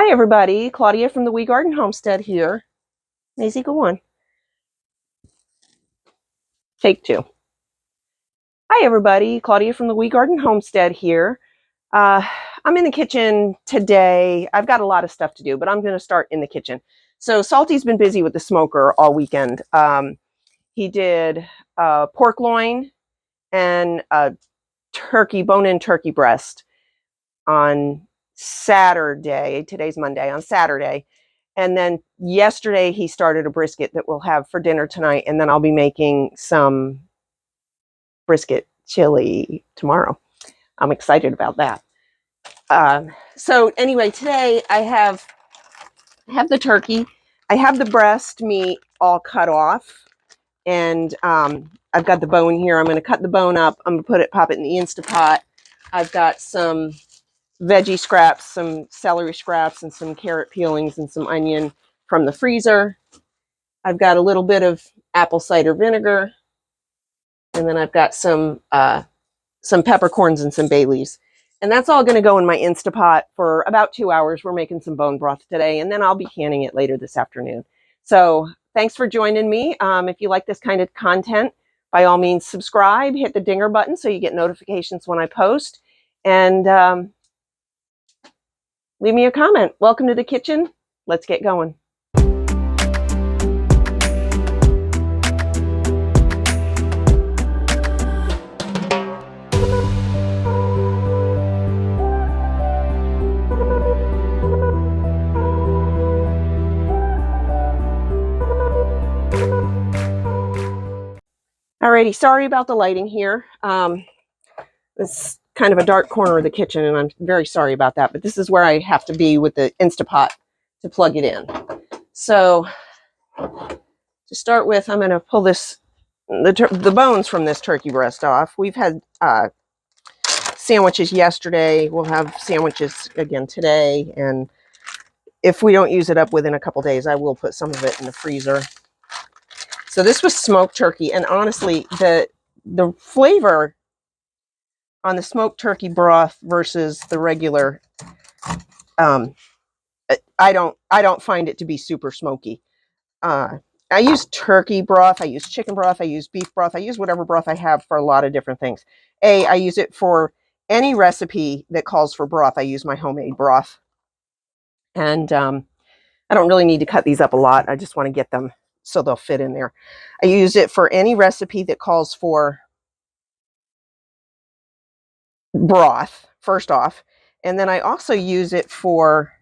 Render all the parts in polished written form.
Hi everybody, Claudia from the Wee Garden Homestead here. Maisie, go on. Take two. Hi everybody, Claudia from the Wee Garden Homestead here. I'm in the kitchen today. I've got a lot of stuff to do, but I'm going to start in the kitchen. So Salty's been busy with the smoker all weekend. He did pork loin and a bone-in turkey breast on Saturday. Today's Monday, on Saturday. And then yesterday he started a brisket that we'll have for dinner tonight. And then I'll be making some brisket chili tomorrow. I'm excited about that. So anyway, today I have the turkey. I have the breast meat all cut off. And I've got the bone here. I'm going to cut the bone up. I'm going to pop it in the Instapot. I've got some veggie scraps, some celery scraps, and some carrot peelings and some onion from the freezer. I've got a little bit of apple cider vinegar, and then I've got some peppercorns and some bay leaves. And that's all going to go in my Instapot for about 2 hours. We're making some bone broth today, and then I'll be canning it later this afternoon. So thanks for joining me. If you like this kind of content, by all means, subscribe, hit the dinger button so you get notifications when I post. And leave me a comment. Welcome to the kitchen. Let's get going. Alrighty, sorry about the lighting here. It's kind of a dark corner of the kitchen, and I'm very sorry about that, but this is where I have to be with the Instapot to plug it in. So to start with, I'm going to pull the bones from this turkey breast off. We've had sandwiches yesterday. We'll have sandwiches again today, and if we don't use it up within a couple days, I will put some of it in the freezer. So this was smoked turkey, and honestly, the flavor on the smoked turkey broth versus the regular, I don't find it to be super smoky. I use turkey broth, I use chicken broth, I use beef broth, I use whatever broth I have for a lot of different things. I use it for any recipe that calls for broth. I use my homemade broth. And I don't really need to cut these up a lot. I just want to get them so they'll fit in there. I use it for any recipe that calls for broth, first off. And then I also use it for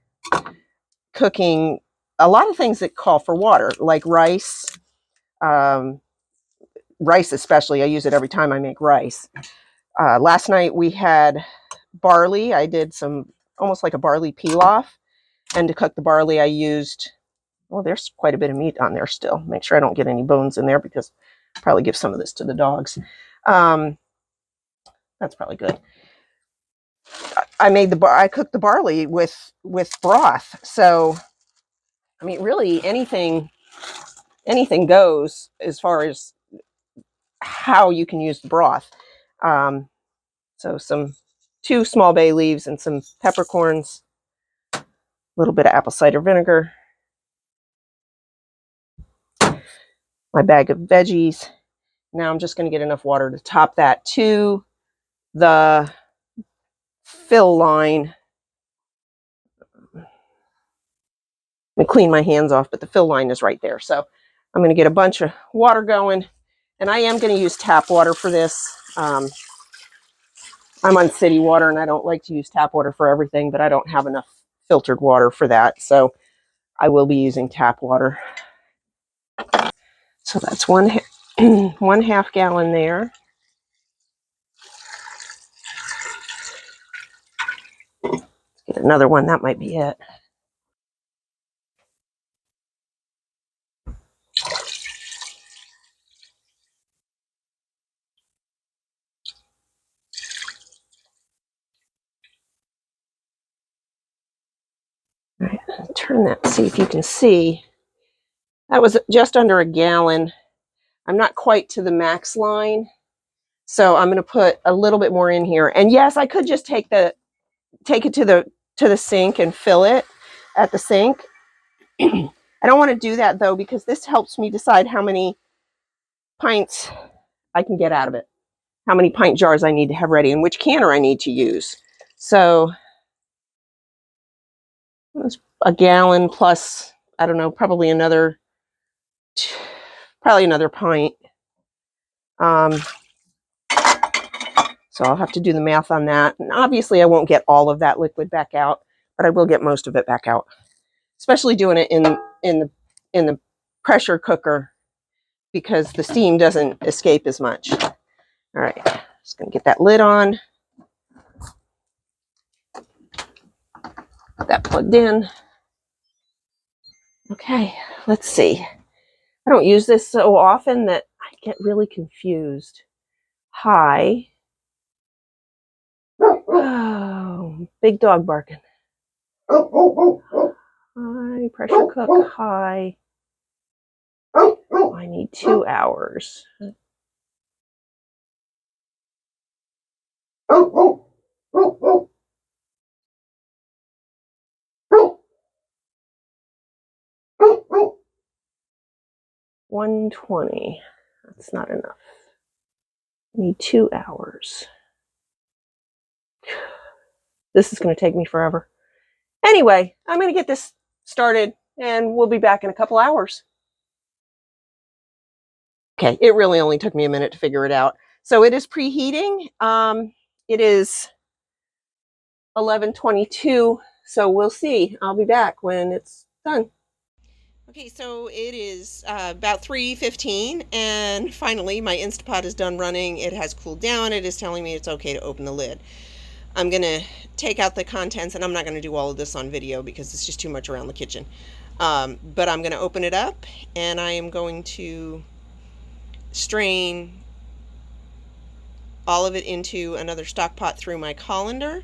cooking a lot of things that call for water, like rice. Rice especially, I use it every time I make rice. Last night we had barley. I did some almost like a barley pilaf. And to cook the barley, I used, well, there's quite a bit of meat on there still. Make sure I don't get any bones in there because I'll probably give some of this to the dogs. That's probably good. I cooked the barley with broth. So, I mean, really anything goes as far as how you can use the broth. So 2 small bay leaves and some peppercorns, a little bit of apple cider vinegar, my bag of veggies. Now I'm just going to get enough water to top that to the fill line. I'm going to clean my hands off, but the fill line is right there. So I'm going to get a bunch of water going, and I am going to use tap water for this. I'm on city water, and I don't like to use tap water for everything, but I don't have enough filtered water for that. So I will be using tap water. So that's 1.5 gallon there. Get another one, that might be it. All right, turn that, see if you can see. That was just under a gallon. I'm not quite to the max line, so I'm going to put a little bit more in here. And yes, I could just take it to the sink and fill it at the sink. I don't want to do that though, because this helps me decide how many pints I can get out of it, how many pint jars I need to have ready, and which canner I need to use. So it's a gallon plus, I don't know, probably another pint. So I'll have to do the math on that. And obviously I won't get all of that liquid back out, but I will get most of it back out. Especially doing it in the pressure cooker, because the steam doesn't escape as much. All right, just gonna get that lid on. Get that plugged in. Okay, let's see. I don't use this so often that I get really confused. High. Oh, big dog barking. High, pressure cook, high. I need 2 hours. $120. That's not enough. I need 2 hours. This is going to take me forever. Anyway, I'm going to get this started and we'll be back in a couple hours. Okay, it really only took me a minute to figure it out. So it is preheating. It is 11:22, so we'll see. I'll be back when it's done. Okay, so it is about 3:15, and finally my Instapot is done running. It has cooled down. It is telling me it's okay to open the lid. I'm going to take out the contents, and I'm not going to do all of this on video because it's just too much around the kitchen. But I'm going to open it up, and I am going to strain all of it into another stock pot through my colander,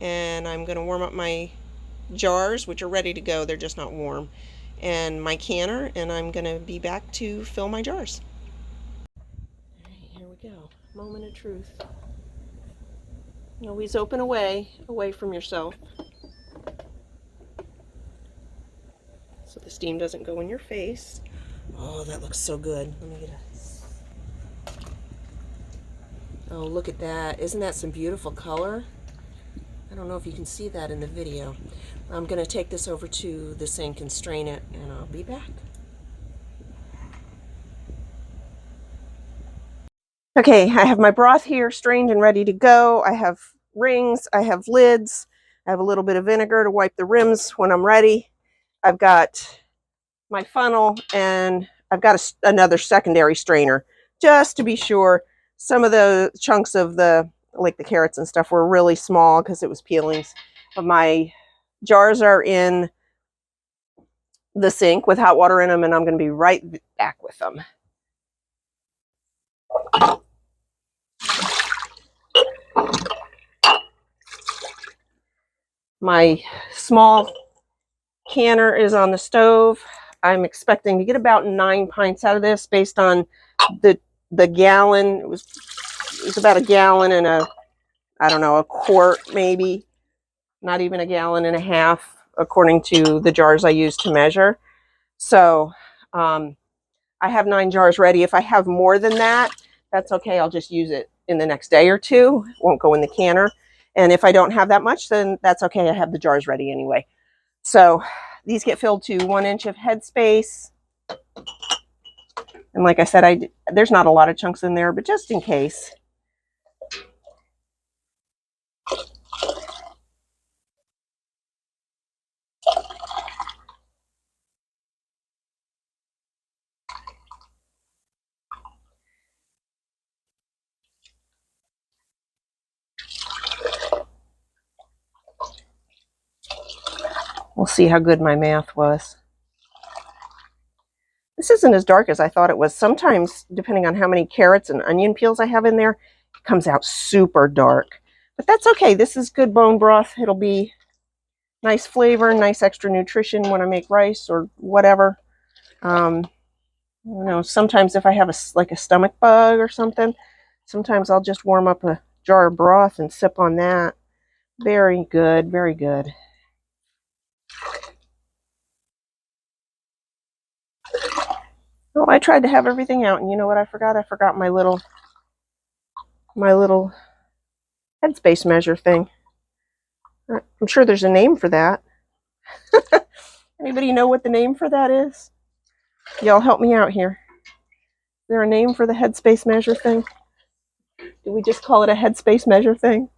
and I'm going to warm up my jars, which are ready to go. They're just not warm. And my canner, and I'm going to be back to fill my jars. All right, here we go. Moment of truth. Always open away from yourself, so the steam doesn't go in your face. Oh, that looks so good. Let me get a... Oh, look at that. Isn't that some beautiful color? I don't know if you can see that in the video. I'm going to take this over to the sink and strain it, and I'll be back. Okay, I have my broth here strained and ready to go. I have rings, I have lids, I have a little bit of vinegar to wipe the rims when I'm ready. I've got my funnel, and I've got another secondary strainer just to be sure. Some of the chunks of the carrots and stuff were really small because it was peelings. But my jars are in the sink with hot water in them, and I'm going to be right back with them. My small canner is on the stove. I'm expecting to get about 9 pints out of this based on the gallon. It was about a gallon and a quart maybe. Not even a gallon and a half, according to the jars I use to measure. So I have 9 jars ready. If I have more than that, that's okay. I'll just use it in the next day or two. It won't go in the canner. And if I don't have that much, then that's okay. I have the jars ready anyway. So these get filled to 1 inch of headspace. And like I said, there's not a lot of chunks in there, but just in case. We'll see how good my math was. This isn't as dark as I thought it was. Sometimes, depending on how many carrots and onion peels I have in there, it comes out super dark. But that's okay. This is good bone broth. It'll be nice flavor, nice extra nutrition when I make rice or whatever. Sometimes if I have a stomach bug or something, sometimes I'll just warm up a jar of broth and sip on that. Very good, very good. I tried to have everything out, and you know what I forgot? I forgot my little headspace measure thing. I'm sure there's a name for that. Anybody know what the name for that is? Y'all help me out here. Is there a name for the headspace measure thing? Do we just call it a headspace measure thing?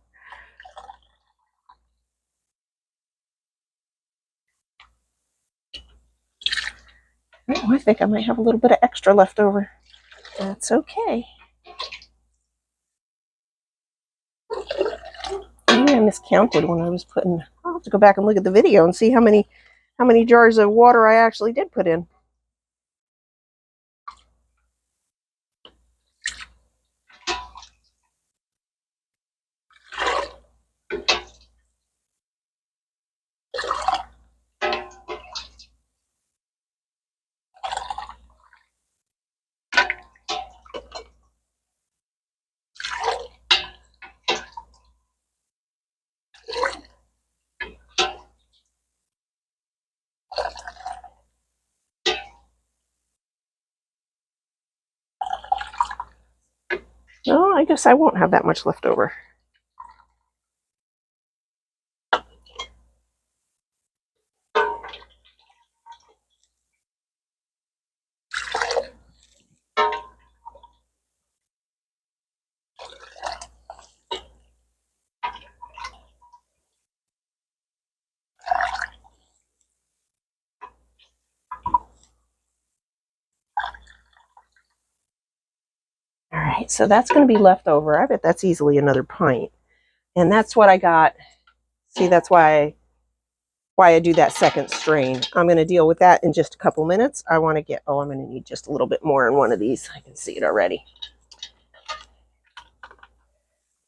Oh, I think I might have a little bit of extra left over. That's okay. Maybe I miscounted when I was putting. I'll have to go back and look at the video and see how many jars of water I actually did put in. No, I guess I won't have that much left over. All right, so that's going to be left over. I bet that's easily another pint. And that's what I got. See, that's why I do that second strain. I'm going to deal with that in just a couple minutes. I want to get, I'm going to need just a little bit more in one of these. I can see it already.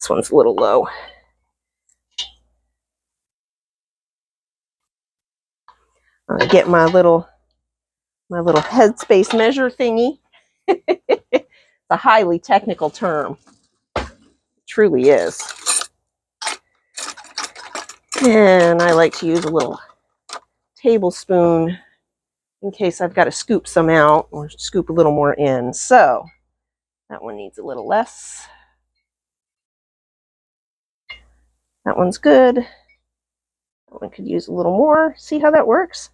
This one's a little low. I'm going to get my little headspace measure thingy. It's a highly technical term. It truly is. And I like to use a little tablespoon in case I've got to scoop some out or scoop a little more in. So that one needs a little less. That one's good. That one could use a little more. See how that works?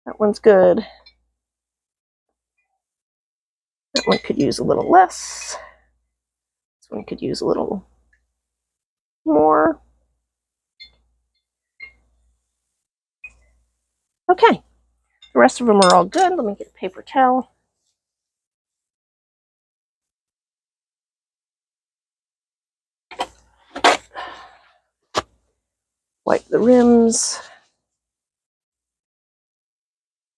That one's good. That one could use a little less. This one could use a little more. Okay. The rest of them are all good. Let me get a paper towel. Wipe the rims.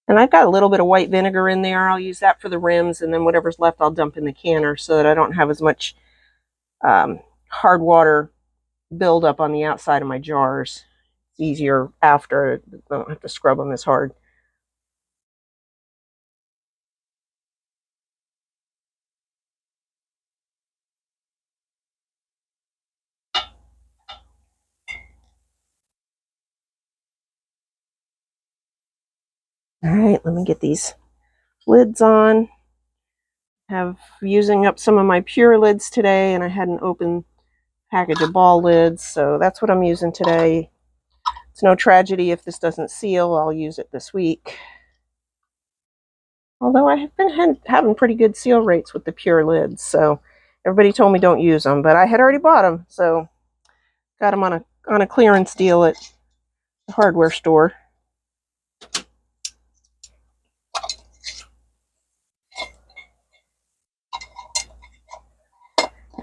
And I've got a little bit of white vinegar in there. I'll use that for the rims, and then whatever's left I'll dump in the canner so that I don't have as much hard water buildup on the outside of my jars. It's easier after. I don't have to scrub them as hard. All right, let me get these lids on. Have using up some of my pure lids today, and I had an open package of ball lids, so that's what I'm using today. It's no tragedy if this doesn't seal. I'll use it this week. Although I have been having pretty good seal rates with the pure lids, so everybody told me don't use them, but I had already bought them, so got them on a clearance deal at the hardware store.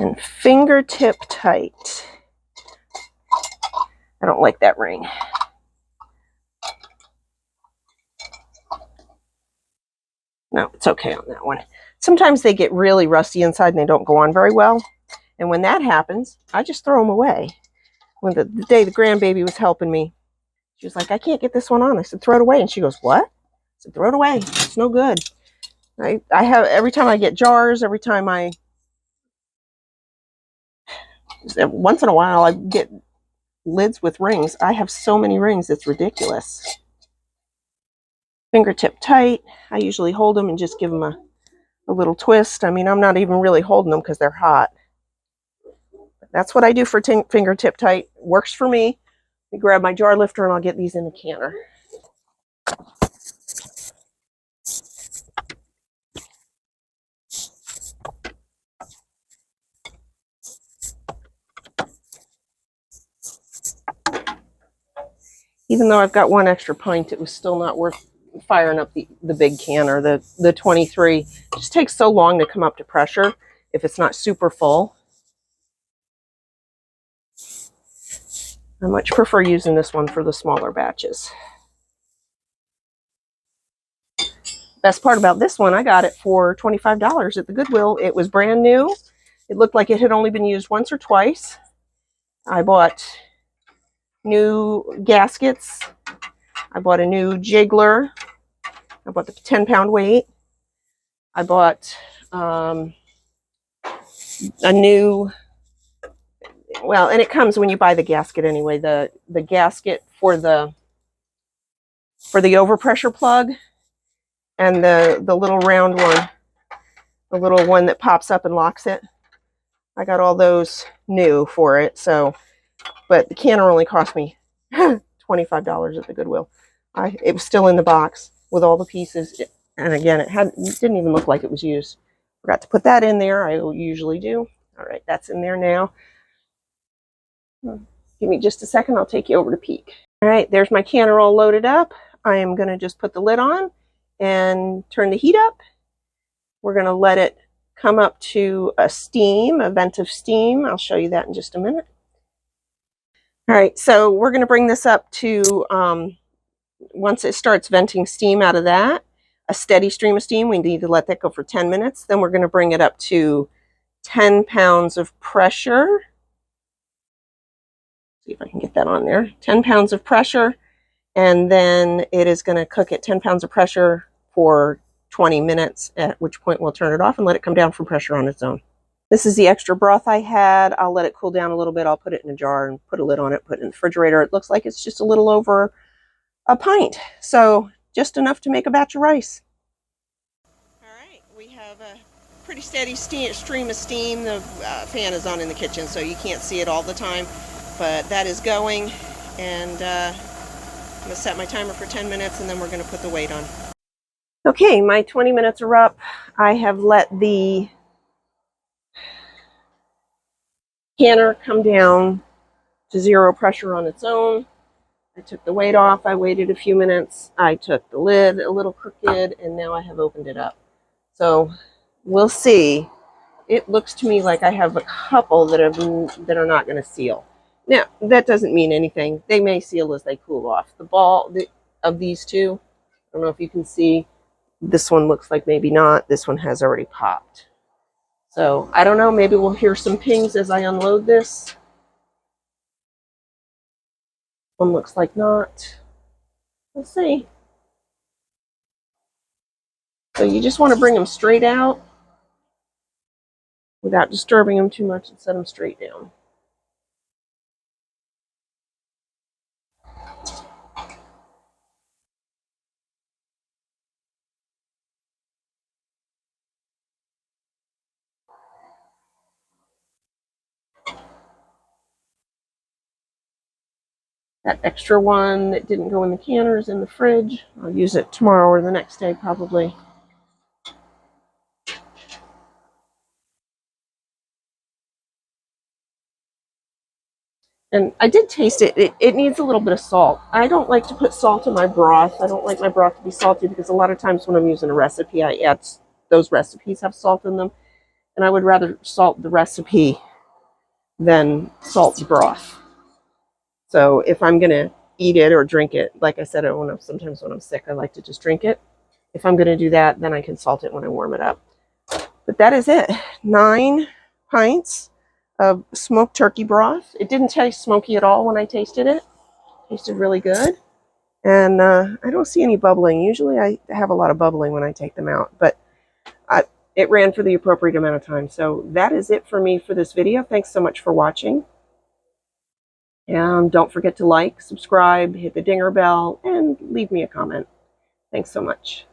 And fingertip tight. I don't like that ring. No, it's okay on that one. Sometimes they get really rusty inside and they don't go on very well. And when that happens, I just throw them away. When the day the grandbaby was helping me, she was like, I can't get this one on. I said, throw it away. And she goes, what? I said, throw it away. It's no good. I have, every time I get jars, every time once in a while I get lids with rings. I have so many rings, it's ridiculous. fingertip tight. I usually hold them and just give them a little twist. I mean, I'm not even really holding them because they're hot. But that's what I do for fingertip tight. Works for me. Let me grab my jar lifter and I'll get these in the canner. Even though I've got one extra pint, it was still not worth firing up the big canner, the 23. It just takes so long to come up to pressure if it's not super full. I much prefer using this one for the smaller batches. Best part about this one, I got it for $25 at the Goodwill. It was brand new. It looked like it had only been used once or twice. I bought new gaskets. I bought a new jiggler. I bought the 10-pound weight. I bought a new, well, and it comes when you buy the gasket anyway, the gasket for the overpressure plug, and the little round one, the little one that pops up and locks it. I got all those new for it. So, but the canner only cost me $25 at the Goodwill. It was still in the box with all the pieces, and again, it didn't even look like it was used. Forgot to put that in there. I usually do. All right, that's in there now. Give me just a second. I'll take you over to peek. All right, there's my canner all loaded up. I am going to just put the lid on and turn the heat up. We're going to let it come up to a vent of steam. I'll show you that in just a minute. All right, so we're going to bring this up to, once it starts venting steam out of that, a steady stream of steam, we need to let that go for 10 minutes. Then we're going to bring it up to 10 pounds of pressure. See if I can get that on there. 10 pounds of pressure, and then it is going to cook at 10 pounds of pressure for 20 minutes, at which point we'll turn it off and let it come down from pressure on its own. This is the extra broth I had. I'll let it cool down a little bit. I'll put it in a jar and put a lid on it, put it in the refrigerator. It looks like it's just a little over a pint, so just enough to make a batch of rice. All right, we have a pretty steady stream of steam. The fan is on in the kitchen, so you can't see it all the time, but that is going, and I'm going to set my timer for 10 minutes, and then we're going to put the weight on. Okay, my 20 minutes are up. I have let the canner come down to zero pressure on its own. I took the weight off. I waited a few minutes. I took the lid a little crooked, and now I have opened it up. So we'll see. It looks to me like I have a couple that are not going to seal. Now, that doesn't mean anything. They may seal as they cool off. The ball of these two, I don't know if you can see, this one looks like maybe not. This one has already popped. So I don't know. Maybe we'll hear some pings as I unload this. One looks like not. Let's see. So you just want to bring them straight out without disturbing them too much and set them straight down. That extra one that didn't go in the canner is in the fridge. I'll use it tomorrow or the next day probably. And I did taste it. It needs a little bit of salt. I don't like to put salt in my broth. I don't like my broth to be salty because a lot of times when I'm using a recipe, I add, those recipes have salt in them. And I would rather salt the recipe than salt the broth. So if I'm going to eat it or drink it, like I said, sometimes when I'm sick, I like to just drink it. If I'm going to do that, then I can salt it when I warm it up. But that is it. 9 pints of smoked turkey broth. It didn't taste smoky at all when I tasted it. It tasted really good. And I don't see any bubbling. Usually I have a lot of bubbling when I take them out, but it ran for the appropriate amount of time. So that is it for me for this video. Thanks so much for watching. And don't forget to like, subscribe, hit the dinger bell, and leave me a comment. Thanks so much.